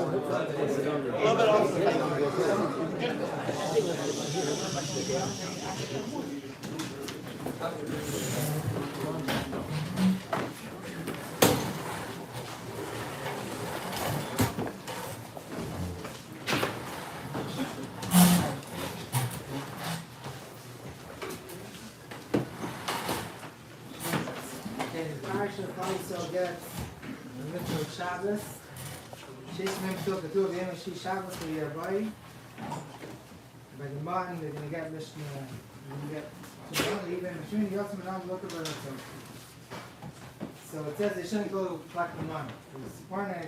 So gets the mitzvah of Shabbos. She's going to do the end of Shabbos for your body. By the Martin, they're going to get Mishnah. They're going to get even Mishuni Yotzim and I'm looking for themselves. So it says they shouldn't go collect the money. The Sephorah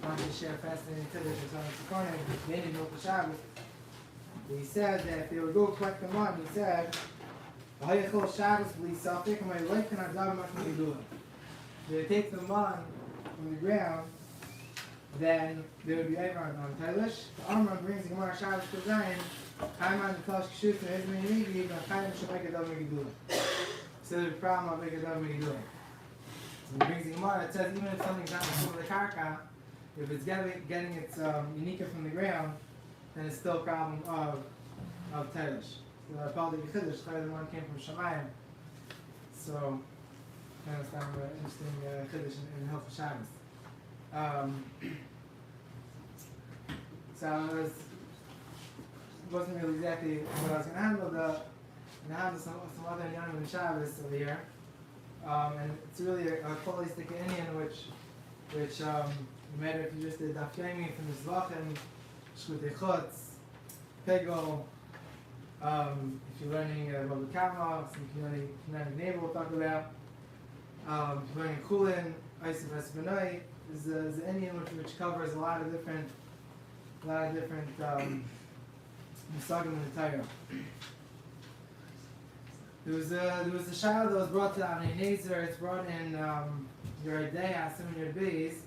wanted to share fascinating tidbits on the Sephorah, they didn't know for Shabbos. He said that if they would go collect the money, he said, Shabbos, please, Safik, and my life cannot die much when you do it. They would take the man from the ground, then they would be over on Tailish. The Amram brings the Gemara Shabbos to Zion, Haiman the Tosh Kishut and Hizmi Nigi, and Chaim should make a dove Megidula. So there's a problem of making a dove Megidula. He brings the Gemara, it says even if something's not in the karka, if it's getting its unika from the ground, then it's still a problem of Tailish. So I called it Yechidish, the one came from Shemayim. So kind of found an interesting Chiddush in Hilchot Shabbos. So it wasn't really exactly what I was going to handle. I'm going to handle some other Inyanim in Shabbos over here. And it's really a holistic Indian, which no matter if you just did Daf Yomi from the Zvachim, Shkutei Chutz, Pegel, if you're learning Rabbi Kama, some Kinnani Neighbor we'll talk about. Learning Kulin, Isaac Espanoi is an Indian which covers a lot of different Musagim in the Torah. There was a child that was brought to Avnei Nezer. It's brought in your idea, some of your days,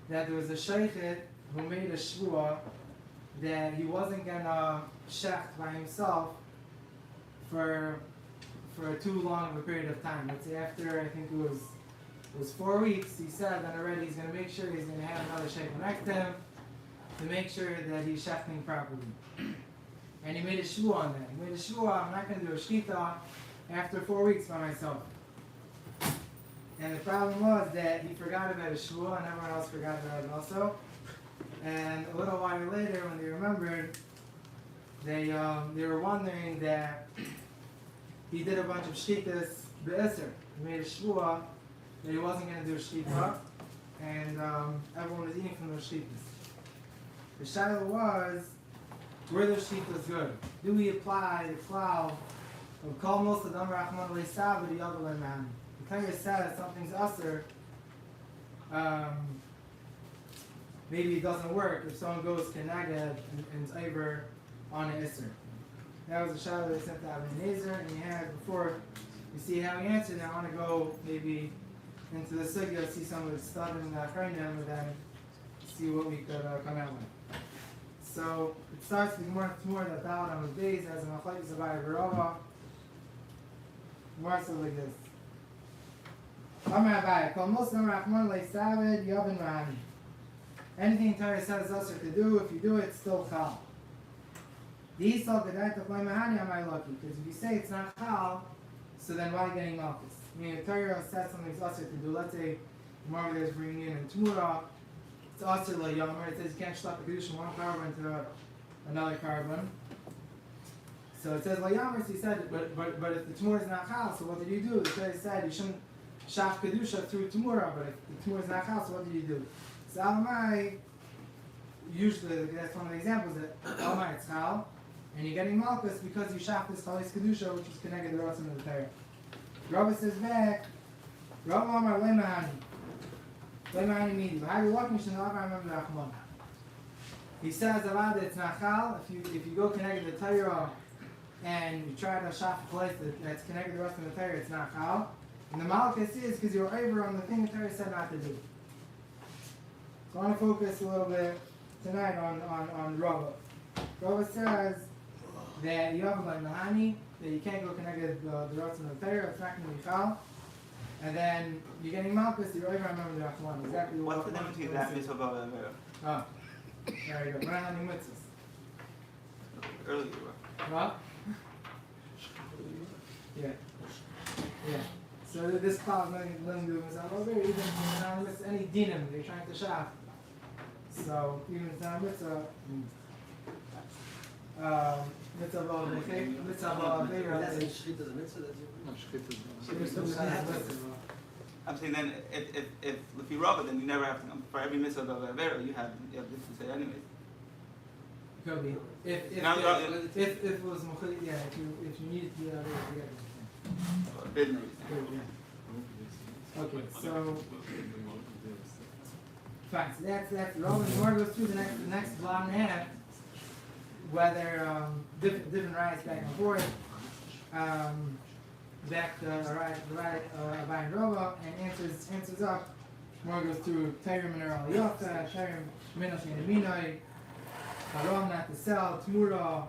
that there was a sheikhet who made a shvua that he wasn't gonna shecht by himself for too long of a period of time. Let's say after I think it was 4 weeks, he said that already he's gonna make sure he's gonna have another sheikh next to him to make sure that he's shechting properly. And he made a shvua on that. He made a shvua, I'm not gonna do a shkita after 4 weeks by myself. And the problem was that he forgot about his shvua and everyone else forgot about it also. And a little while later, when they remembered, they were wondering that he did a bunch of shkitas be'eser. He made a shvua that he wasn't going to do a shkita, and everyone was eating from those shkitas. The shaila was, were those shkitas good? Do we apply the klal of kol most of them rachman le'sav the other man? The Torah says something's aser. Maybe it doesn't work if someone goes kenaged and is over on an isser. That was the shadow they sent to Avnei Nezer, and he had before you see how he answered. Now I want to go maybe into the sugya, see some of the stuff in the Achronim, and then see what we could come out with. So it starts with Gemara T'mur that Dawud on the days as a machlekes Abaye Barava. Gemara says like this: Amar Abaye, Kol Muslim Rachman Le'Saved Yavin Rahani. Anything Torah says us to do, if you do it, it's still chal. These all the right to play mahani am I lucky? Because if you say it's not chal, so then why getting malchus? I mean, if Torah says something's usher to do, let's say tomorrow there's bringing in Tmura, it's usher la yomer. It says you can't slap the kedusha from one carbon to another carbon. So it says la yomer. So he said, but if the Tmura is not chal, so what did you do? The Torah said you shouldn't shaf kedusha through Tmura, but if the Tmura is not chal, so what did you do? So Alamai, usually that's one of the examples that Alamai it's chal, and you're getting malchus because you shaf this chalis kedusha, which is connected to the ratzon of the Torah. Rabbi says back, Rabbi Amar Lemahani Midi. How you walking? Should not remember the Achman. He says about it, it's not chal. If you go connected to the Torah and you try to shaf a place that's connected to the rest of the Torah, it's not chal. And the malchus is because you're over on the thing the Torah said not to do. So I want to focus a little bit tonight on Rava. Rava says that you have a Nahani, that you can't go connected the Ratzon of the Torah, it's not going to be chal. And then you're getting Malchus, you're over remember the Rachman. Exactly what's the difference between that mitzvah and Avera? Oh, very good. We're not having mitzvahs. Earlier you were. What? Yeah. Yeah. So this clause doesn't do himself over, even if it's not mitzvah, any dinim they're trying to shop. So even if it's not mitzvah, mitzvah I'm saying then if you rob it, then you never have to for every mitzvah of Avera you have this to say anyways. Could be. If it was mechuli, yeah, if you needed to do that, you get it. Okay, so fine. So that's Roman. More goes through the next block and a half, whether different rights back and forth, back to right Abayin Rova, and answers up. More goes through Tayrim and Aliyota, Tayrim Minosh and Minoi, Haram not to sell, Tmura,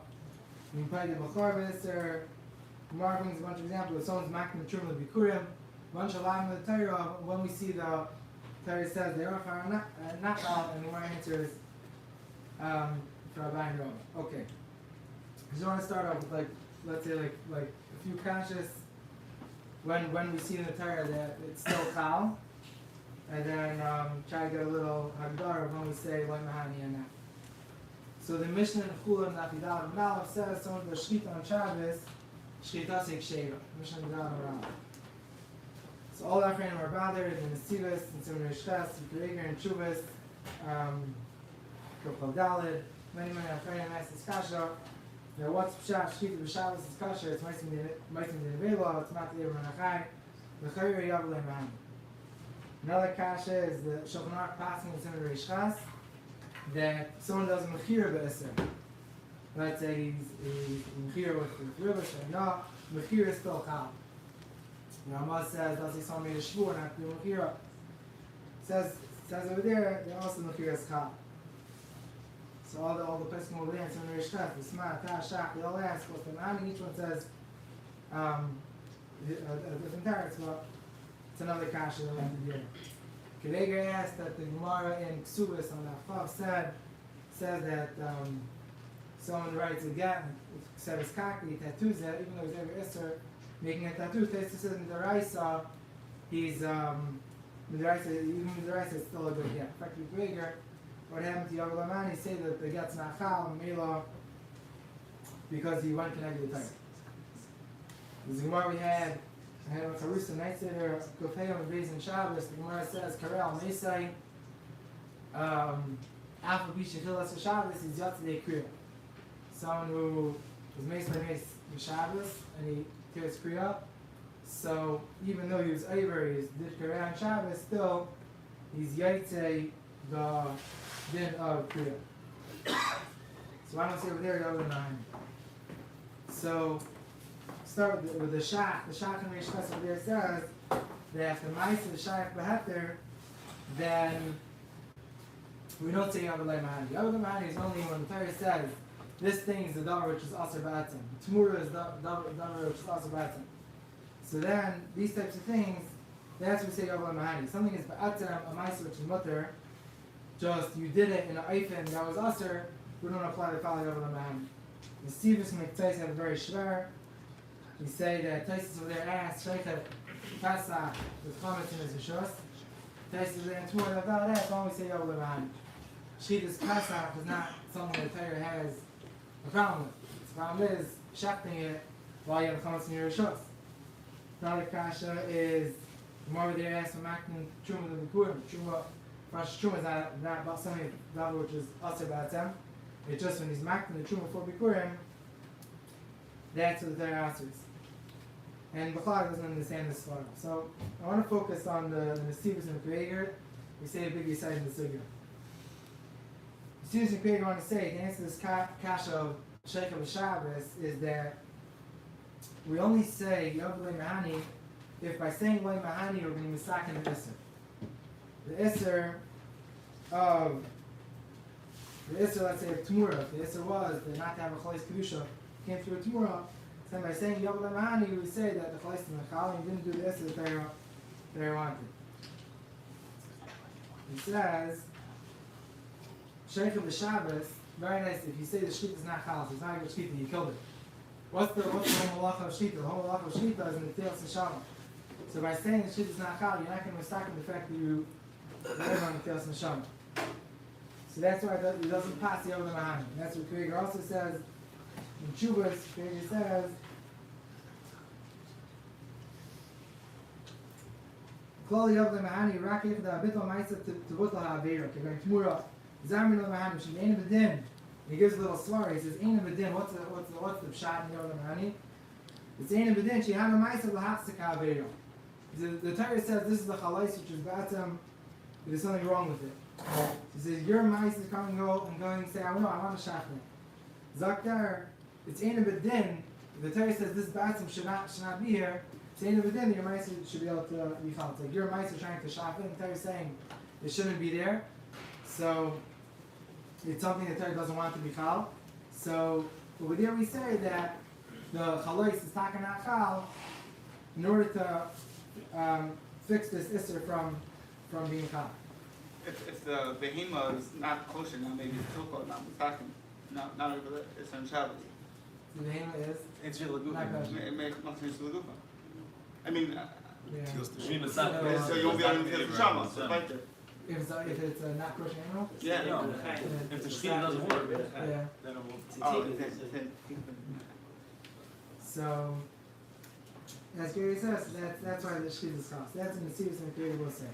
Mimpayde Bachar Veser. Gemara brings a bunch of examples. If someone's making the Truma Bikurim, a bunch of line with the Torah, when we see the Torah says they are not out, and the Gemara answers for Abayin Rova. Okay. I just want to start off with let's say like a few conscious when we see in the Torah that it's still Chal, and then try to get a little Hagdara when we say Loy Mahani and that. So the Mishnah in Chula Nafidal and Malach says someone does Shkita on Shabbos, Shkita Sek Sheva, Mishnah Nafidal and Malach. So all our friends are bothered in the Sivas, and some Rishkas, Yikreger, and Chuvas, Kopal Dalid, many our friends ask this Kasha. Now what's Pshat, Shkita B'Shabbos is Kasha, it's Maisim Dinevela, it's Mat Lev Menachai, L'Chayr Yav Lev Mahani. Another Kasha is the Shulchan Aruch passing in some Rishkas, that someone does mechira be'eser. Let's say he's mechira with ribbis or not, mechira is still chal. The Ramah says, let's say someone made a shvur not to do mechira. Says over there, they also mechira is chal. So all the person over there in some Rishkas, the Smart, Ta, Shach, they all ask what's the man, and each one says a different targets, but it's another kasha that we have to do. Kedeger asked that the Gemara in Ksubis on Afav says that someone writes a get, said it's kaki, tattoos it, even though he's ever Isser, making a tattoo. Taisa says in the Raisa, he's even the Raisa is still a good get. In fact, with Kedeger, what happened to Yavel Amani, say that the get's not chal, Mela, because he went connected with the time. The Gemara we had. I had a Charusa night sitter, Kofeim and Beis and Shabbos. The Gemara says, Karel Mesai, Alpha Bisha Chilas Shabbos is Yatzidei Kriya. Someone who was Mesai Mes Shabbos and he tears Kriya. So even though he was Eiver, he did Karel on Shabbos, still he's Yatzei the din of Kriya. So I don't say over there, the other nine. So start with the Shach. The Shach in Reish Chesed over there says that if the mice of the Shaykh Beheter, then we don't say Yav Lei Mahani. Yav Lei Mahani is only when the Torah says this thing is the davar which is Aser Ba'atzim. Tmura is the davar which is Aser Ba'atzim. So then these types of things, that's what we say Yav Lei Mahani. Something is Ba'atzim, a mice which is mutter, just you did it in an Eifen that was Aser, we don't apply the Kala Yav Lei Mahani. The Sivus Mektais have a very shver. We say that Taisus over there asked Sheikha Pesach with comments in his Rishos. Taisus over there and Tmur about that, so we say Yav Lei Mahani. Shchitas Pesach is not something that Torah has a problem with. The problem is shechting it while you have comments in your Rishos. Another kasha is the more there asked for Maknin Truma the Bikurim. Truma is not about something which is Aser Ba'atzem. It's just when he's Maknin the Truma for Bikurim, that's what the Torah answers. And Bachar doesn't understand this far. So I want to focus on the Sivus and Kreger. We say a big beside in the Sugya. The Sivus and Kreger want to say, to answer this kasha of Sheikh of Shabbos, is that we only say Yav Lei Mahani if by saying Lei Mahani we're going to misaken the Isser. The Isser of let's say of Tmura, if the Isser was that not to have a Chalais Kedusha came through a Tmura, then by saying Yav Lei Mahani we say that the Chalais and the Chal, you didn't do the Isser, They wanted. He says, Sheikh of the Shabbos, very nice, if you say the shkita is not chal, so it's not a good shkita, you killed it. What's the whole malacha of shkita? The whole malacha of shkita is in the Teilas Neshama. So by saying the shkita is not chal, you're not going to mistake the fact that you live on the Teilas Neshama. So that's why it doesn't pass the over the Mahani. That's what Krieger also says in Chubas. Krieger says, Klali of the Mahani, Rakich da Bittel Maisa to Butla HaAvera, Kegan Tmura, Zamin of the Mahani, Shem Ein Bedin. He gives a little story. He says, Ein Bedin, what's the pshat in the Yom Mahani? It's Ein Bedin, Shehana Maisa L'Hatzik HaAvera. The Torah says this is the Chalais, which is Batam, there's something wrong with it. He says, your mice is coming and going and say, I want a shachna. Zaktar, it's Ein Bedin. The Torah says this Batam should not be here. It's Ein Bedin, your mice should be able to be found. It's like your mice are trying to shop it, and the Torah is saying it shouldn't be there. So it's something the Torah doesn't want to be chal. So over there we say that the chalois is taken out chal in order to fix this isser from being chal. If the behema is not kosher, now maybe it's still called not mistaken, not over there, it's on Shabbos. The behema is It's your lagufa. not kosher. It makes nothing to the gufa. I mean, Yeah. so you won't be able to get the shama, so right there. If it's a not kosher animal. Yeah. If the shkita doesn't work, Yeah. then it won't. Oh, then. So as Gary says, that's why the shkita is cost. That's in the serious and Gary will say.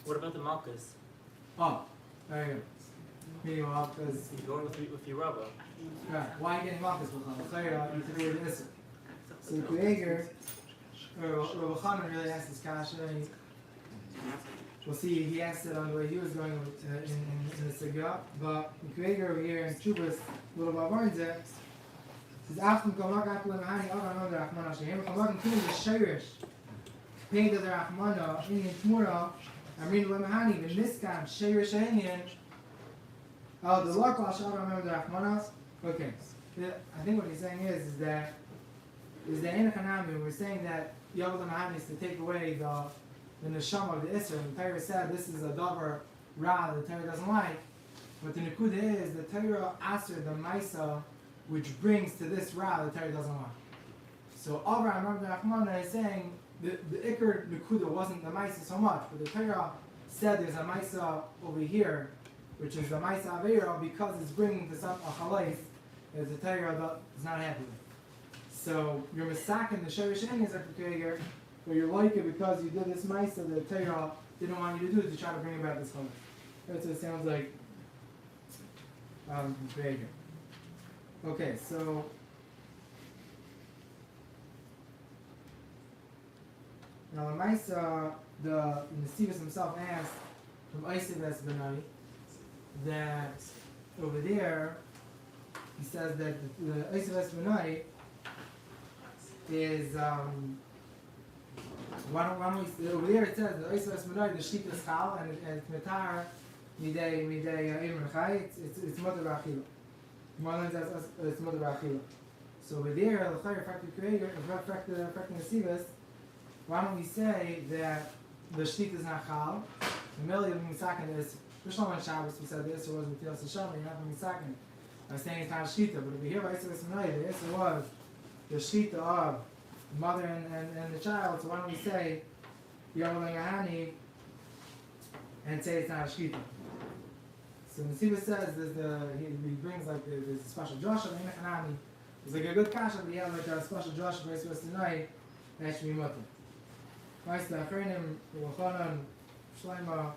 What about the Malchus? Oh, very good. Meaning well, because You're going with your rubber. right, why are you getting malchus with Chayra? You today the Isser. So the Kreger, or Chanan really asked this kasha. We'll see. He asked it on the way he was going with, in the Sigah, but the Kreger over here in Chubas, little Bavarnze, says After Kamak Apple Mahani Avan Under Achmana Shehem Kamak Kin the Shirish paid the Achmana in Tmura. I mean, when Mahani the Niskan Shirish Ahinian. Oh, the local I shall remember the Achmanas. Okay, I think what he's saying is that in Hanami we're saying that Yavul Mahani is to take away the neshama of the Isser. And the Torah said this is a davar ra the Torah doesn't like. But the Nekuda is the Torah aser the Maisa which brings to this ra the Torah doesn't want. So Avraham Rabbi Achmana is saying the Iker Nekuda wasn't the Maisa so much, but the Torah said there's a Maisa over here, which is the Maisa Aveira, because it's bringing to some a Chalais that the Torah is not happy with. So you're misaking the Sherish Enges of the Kreger, but you like it because you did this Maisa that the Torah didn't want you to do to try to bring about this Chalais. That's what it sounds like. Kreger. Okay, so now the Maisa, the Nesivus himself asked from Isiv Es Benai that over there he says that the Isiv Es Benai is why don't we over there it says the Isiv Es Benai the Shita Schal and it's Metar Midei Ibn Chai it's Mother Ba'achila. Marlon says it's Mother Ba'achila. So over there the Chayr Fakti Kreger affecting the Nesivus. Why don't we say that the shtit is not chal? The Meli of Misakin is Rishon on Shabbos. We said the Isser was with Tilas Hashem. You're not Misakin. I'm saying it's not shita, but if we hear by Isser Esmanai, the Isser was the shita of the mother and the child. So why don't we say Yavel Yahani and say it's not a shita? So Nesiva says he brings like there's a special Joshua in Hanani. It's like a good kasha, but he had like a special Joshua for Isser Esmanai that should be mutter. The Achronim, Yochanan, Shlomo,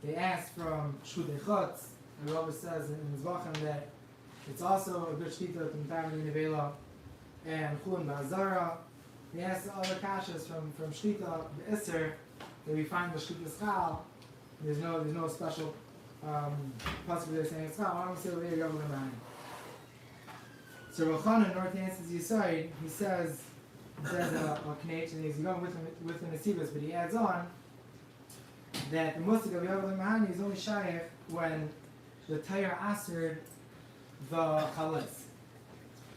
they asked from Shudei Chutz, and Rabbi says in his Vachem that it's also a good shita from Tamil Nevela and Chulun Ba'azara. They asked other kashas from Shita, the Isser, that we find the Shita Schal. There's no special possibility of saying Schal. Why don't we say over here, Rabbi Lemani? So Yochanan, North answers Yisrael, he says a Knech, and he's going with the Nesivas, but he adds on that the Musik of Yavel Mahani is only Shaykh when the Torah answered the Chalais.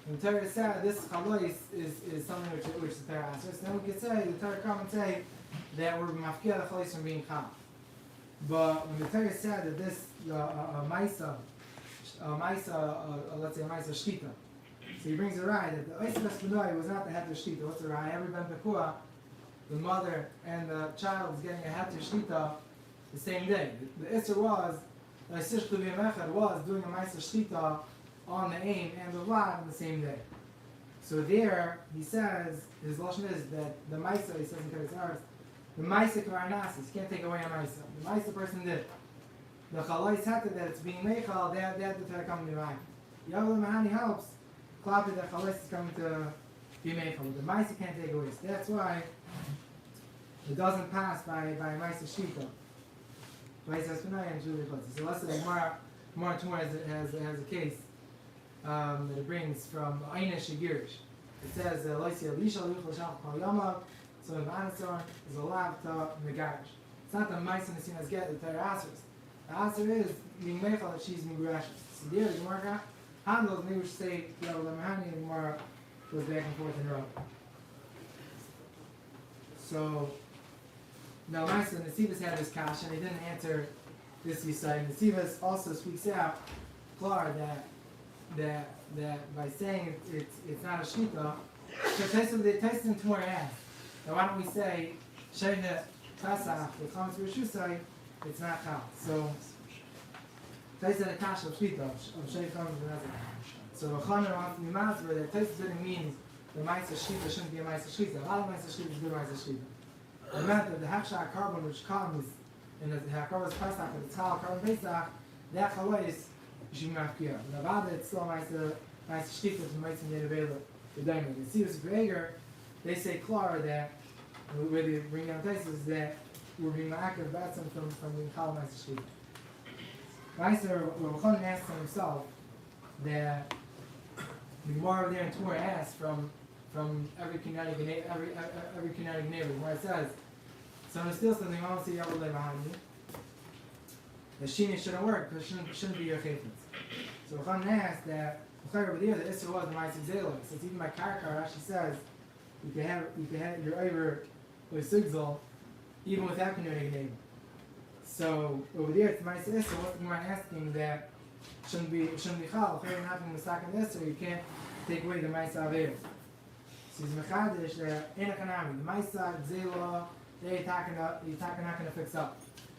And the Torah said this Chalais is something which the Torah answers. Then we could say, the Torah come and say, that were mafkia the chalais from being chal. But when the Torah said that this Maisa, let's say a Maisa Shtita, so he brings a raya that the Oisel Espanoi was not the heter Shtita. What's the raya? Every Ben Pekua, the mother and the child is getting a heter Shtita the same day. The Isser was, the Isser Shtuvim Echad was doing a Maisa Shtita on the aim and the Vlad on the same day. So there, he says, his lashon is that the Maisa, he says in Keres Arz, the Maisa Kvar Nasis, you can't take away a Maisa. The Maisa person did. The Chalais Heter that it's being Meichal, they have the Torah coming to mind. Yavel Mahani helps, Klapi that Chalais is coming to be Meichal. The Maisa can't take away. So that's why it doesn't pass by Maisa Shita. Maisa Espanai and Julie Chutz. So let's say more has a case that it brings from Einish Shigirish. It says, Loisia Lisha Luchel Shach Pal Yamav, so if Anasar is allowed to Megarish. It's not the Maisa Nesinas get the Torah answers. The answer is being Meichal that she's Megarish. So there, the Gemara handles, maybe we should say, Yavel Mahani, and the Gemara goes back and forth in a row. So, now Maisa Nesivas had this kash, and he didn't answer this Yisai. Nesivas also speaks out, Klar, that by saying it's not a shita, so Tyson Tumor asked, now why don't we say Shayna Pasach, the comments for Shusai, it's not chal. So Tyson a kash of shita, of Shayna Chametz V'Nezek. So Rochanan wants to be masber that Tyson didn't mean the Maisa Shita shouldn't be a Maisa Shita. A lot of Maisa Shita is good Maisa Shita. It meant that the Hachshah carbon which comes in the Hakarvas Pesach, and the Tzal carbon Pesach, that chalais should be mafkia. Nevada, it's still nice shtick with the mice and the available the diamond. And see, with Gregor, they say Clara that where they bring down places that we're being active batson from being called nice shtick. Meister, Rabbanan asked himself that the Gemara there in Torah asked from every kinetic neighbor, where it says, so there's still something I want to see Yavel behind me. The Shini shouldn't work because it shouldn't be your chayfetz. So Rabbanan asked that over there the Isser was the Ma'aseh Zela. Since even my Karkar actually says you can have your over with Sigzal even without kinetic neighbor. So over there it's Ma'aseh Isser. What's the Gemara asking that shouldn't be chal? If you're not having the second Isser, you can't take away the Ma'aseh Avera. So he's mechadish that in a kanami, the Ma'aseh Zela they're not going to fix up.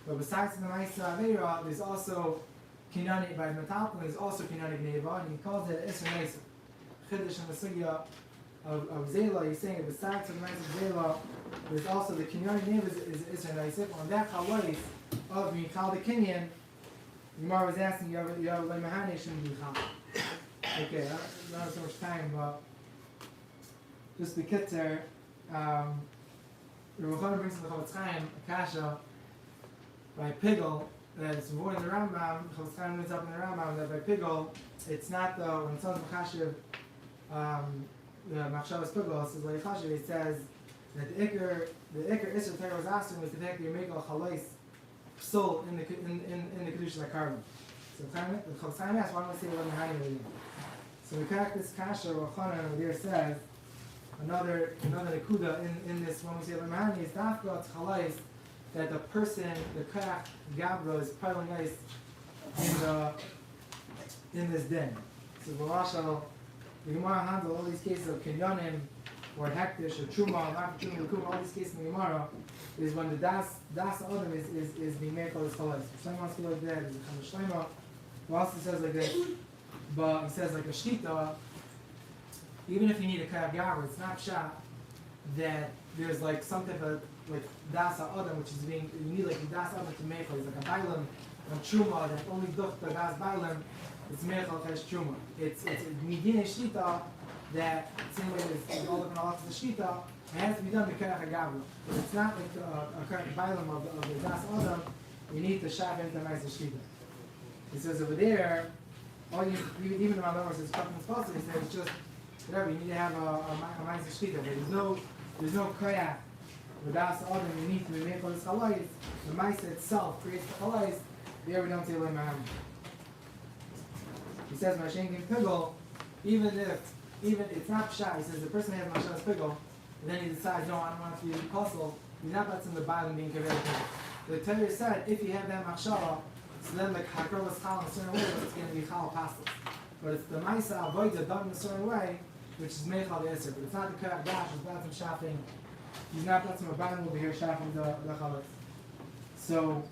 But besides the Ma'aseh Avera, there's also Kinani by Metalpin, there's also Kinani Neva, and he calls it Isser Neser. Chiddush in the Sugya of Zela, he's saying that besides the Ma'aseh Zela, there's also the Kinani Neva is Isser Neser. On that Chalais of Michal the Kinyan, Gemara was asking, you have Mahani shouldn't be Chal. Okay, I don't have so much time, but just the Kitzer, Rabbanan brings in the Chofetz Chaim a kasha by Pigel that it's more in the Rambam. Chofetz Chaim brings up in the Rambam that by Pigel it's not the when someone's machashiv the machshavas Pigel says like chashiv, it says that the ikar Isser Torah was asking was to take the Yemegel Chalais soul in the kedusha like carbon. So the Chofetz Chaim asks why don't we say what behind it? So we crack this kasha. Rabbanan over there says. Another nekuda in this when we say Lemahani is dafka chalais that the person, the kach gabra is piling ice in this den. So the Gemara handle all these cases of kinyanim or hektish or truma, not truma, all these cases in the Gemara is when the das adam is being made for this chalais. If someone wants to go like that, there's a chamash shleima who also says like this, but he says like a shtita. Even if you need a kayav gaver, it's not shot that there's like some type of like dasa adam, which is being you need like a das adam to make it's like a bailam and truma that only duch the das bailam. It's meichal chesh truma. It's midine shlita that same way as all the malachas of shita. It has to be done with kayav gaver. If it's not like a bailam of the das adam, you need to shave into nice shita. He says over there, all you even the Rambam says cotton is possible. He says it's just. Whatever, you need to have a Ma'aseh Shchita, but there's no koyach. With das adam, you need to make all this chalais. The Ma'aseh itself creates the chalais. There we don't say Lei Mahani. He says Mashenkin Pigel, even it's not pshat. He says the person has Masha's Pigel, and then he decides, no, I don't want to be apostle. He's not letting the bottom being converted. The Torah said if you have that machshava, so then the hakol is chal in a certain way, it's going to be chal pastos. But it's the ma'isa avodah done in a certain way, which is meichal the iser. But it's not the karak dash. It's not some shopping. He's not letting the bottom over here shopping the chalas. So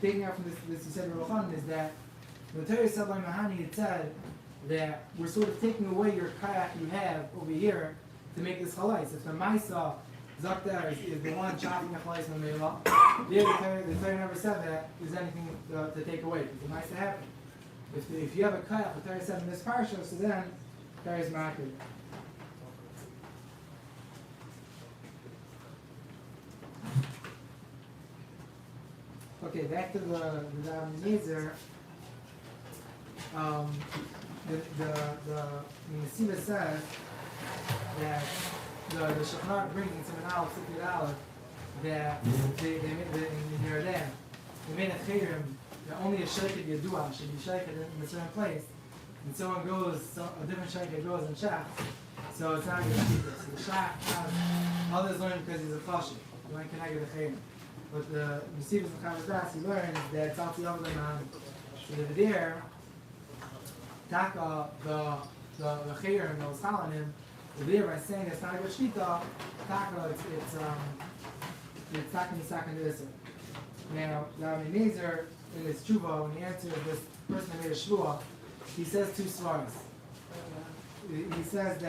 taking out from this you said Rohan is that the Torah said by Mahani it said that we're sort of taking away your kayak you have over here to make this chalais. If the Maisa Zakta is the one chopping the chalais in the middle, the Torah never said that there's anything to take away. Because the Maisa happened. If you have a kayak, the Torah said in this parsha, so then the Torah is market. Okay, back to the Nezer. The Nesiva says that the Shachar brings in Simon Aleph, Sifid Aleph, that they made a chayrim that only a sheikh Yadua should be sheikh in a certain place, and someone goes, a different sheikh goes and shach, so it's not going to keep it. So the shach has others learn because he's a chashiv. You want to connect the chayrim. But the Nesiva of Chavazdas, he learns that it's all the other man. So over there, Taka, the chayrim that was calling him, over there by saying it's not a good shita, Taka, it's Taka Nisak and Isser. Now, Rabbi Nezer, in his tshuva, when he answered this person that made a shvua, he says two svaras. He says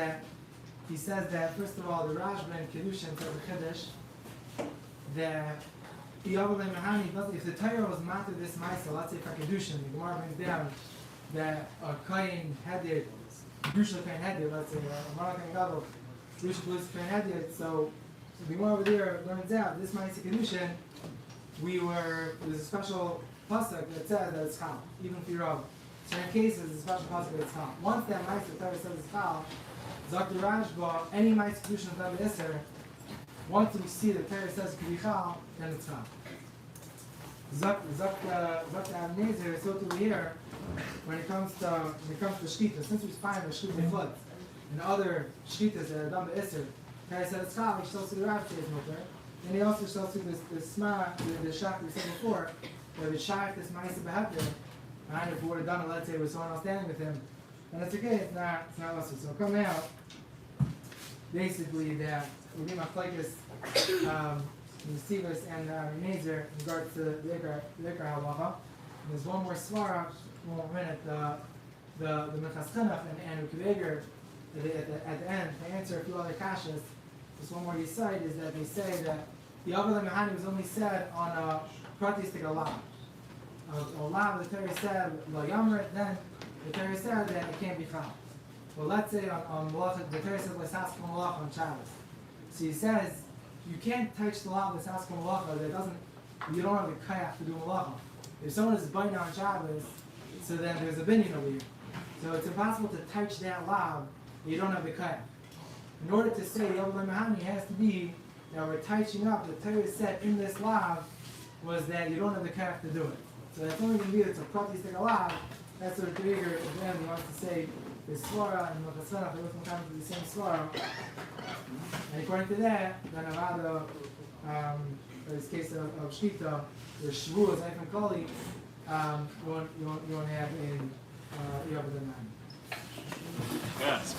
that first of all, the Rashba and Kedushin says the Chiddush, that if the Torah was matter this Maisa, let's say for Kedushin, the Gemara brings down that a Kohen had it, Kedushin Kohen had it, let's say, a Malach and Gadol, Kedushin Kohen had it, so the Gemara over there learns out, this Maisa Kedushin, there's a special pasuk that says that it's chal, even for Rav. Certain cases, there's a special pasuk that it's chal. Once that Maisa Torah says it's chal, Dr. Rashba, any Maisa Kedushin of the Isser, once we see the Torah says K'vichal, then it's chal. Zok Nezer is so to here when it comes to shkita. Since we find the shkita floods and other shkitas that are done by Isser, Torah says it's chal. He still see the Rav says mutter. Then he also still see the sma, the shach we said before, where the shach this ma'aser behater, and if we would have done it, let's say with someone else standing with him, then it's okay. It's not us. So come out. Basically, that we be machlekes Nesivos and Nezer in regards to the Ikar halacha. There's one more svara, one more minute. The Mechas Chinuch and Ukeveger at the end to answer a few other kashas. Just one more aside is that they say that the Avodah Mehani was only said on a pratistic alav. A lav, the Torah said lo yamrit, then the Torah said that it can't be chal. Well, let's say on Malacha, the Torah says l'sas malacha on Shabbos. So he says you can't touch the lav l'sas malacha. You don't have the kayak to do malacha. If someone is biting on Shabbos, so then there's a binyan over here. So it's impossible to touch that lav. You don't have the kayak. In order to say Yavul Mahani has to be that we're touching up, the Torah said in this lav was that you don't have the kayak to do it. So that's only going to be it's a pratistic lav. That's what the Kreger again wants to say. The svara and Machasana, they both come to the same svara. And according to that, then Avada, in this case of Shkita, the Shvu is Eifan Kali, you won't have in Yavul Mahani. Yes.